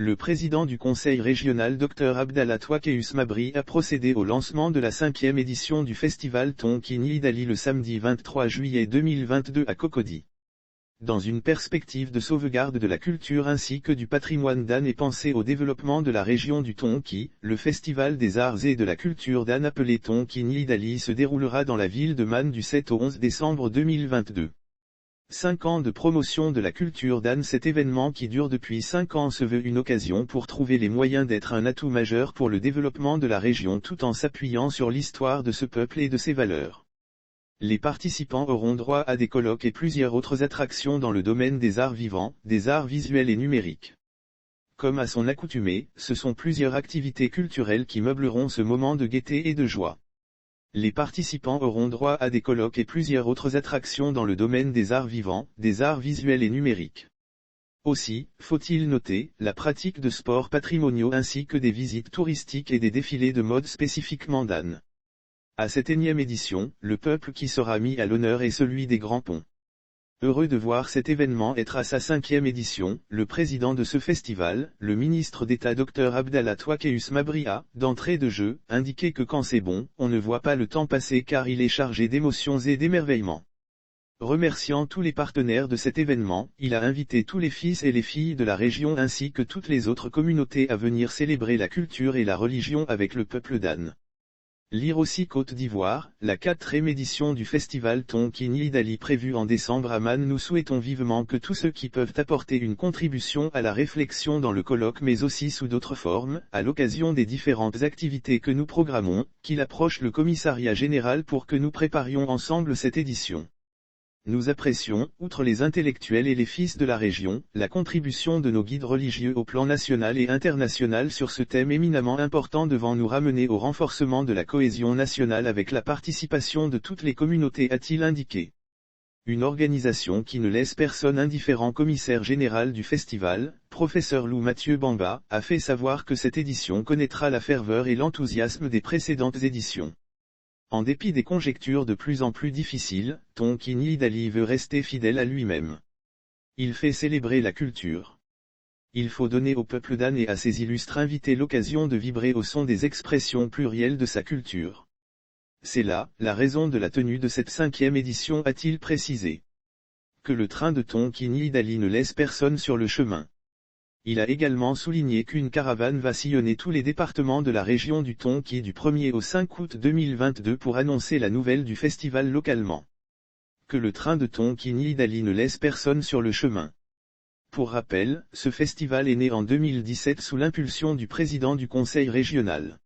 Le président du conseil régional Dr Abdallah Twakeus Mabri a procédé au lancement de la 5e édition du festival Tonkini Idali le samedi 23 juillet 2022 à Cocody. Dans une perspective de sauvegarde de la culture ainsi que du patrimoine d'Anne et pensé au développement de la région du Tonki, le festival des arts et de la culture d'Anne appelé Tonkini Idali se déroulera dans la ville de Man du 7 au 11 décembre 2022. 5 ans de promotion de la culture d'Anne. Cet événement qui dure depuis 5 ans se veut une occasion pour trouver les moyens d'être un atout majeur pour le développement de la région tout en s'appuyant sur l'histoire de ce peuple et de ses valeurs. Les participants auront droit à des colloques et plusieurs autres attractions dans le domaine des arts vivants, des arts visuels et numériques. Comme à son accoutumée, ce sont plusieurs activités culturelles qui meubleront ce moment de gaieté et de joie. Les participants auront droit à des colloques et plusieurs autres attractions dans le domaine des arts vivants, des arts visuels et numériques. Aussi, faut-il noter, la pratique de sports patrimoniaux ainsi que des visites touristiques et des défilés de mode spécifiquement d'Anne. À cette énième édition, le peuple qui sera mis à l'honneur est celui des grands ponts. Heureux de voir cet événement être à sa 5e édition, le président de ce festival, le ministre d'État Dr Abdallah Twakeus Mabri a, d'entrée de jeu, indiqué que quand c'est bon, on ne voit pas le temps passer car il est chargé d'émotions et d'émerveillements. Remerciant tous les partenaires de cet événement, il a invité tous les fils et les filles de la région ainsi que toutes les autres communautés à venir célébrer la culture et la religion avec le peuple d'Anne. Lire aussi Côte d'Ivoire, la 4e édition du festival Tonkini Idali prévue en décembre à Man. Nous souhaitons vivement que tous ceux qui peuvent apporter une contribution à la réflexion dans le colloque mais aussi sous d'autres formes, à l'occasion des différentes activités que nous programmons, qu'il approche le commissariat général pour que nous préparions ensemble cette édition. Nous apprécions, outre les intellectuels et les fils de la région, la contribution de nos guides religieux au plan national et international sur ce thème éminemment important devant nous ramener au renforcement de la cohésion nationale avec la participation de toutes les communautés, a-t-il indiqué. Une organisation qui ne laisse personne indifférent. Commissaire général du festival, professeur Lou Mathieu Bamba, a fait savoir que cette édition connaîtra la ferveur et l'enthousiasme des précédentes éditions. En dépit des conjectures de plus en plus difficiles, Tonkini Idali veut rester fidèle à lui-même. Il fait célébrer la culture. Il faut donner au peuple d'Anne et à ses illustres invités l'occasion de vibrer au son des expressions plurielles de sa culture. C'est là, la raison de la tenue de cette 5e édition, a-t-il précisé. Que le train de Tonkini Idali ne laisse personne sur le chemin. Il a également souligné qu'une caravane va sillonner tous les départements de la région du Tonki du 1er au 5 août 2022 pour annoncer la nouvelle du festival localement. Que le train de Tonkini Idali ne laisse personne sur le chemin. Pour rappel, ce festival est né en 2017 sous l'impulsion du président du conseil régional.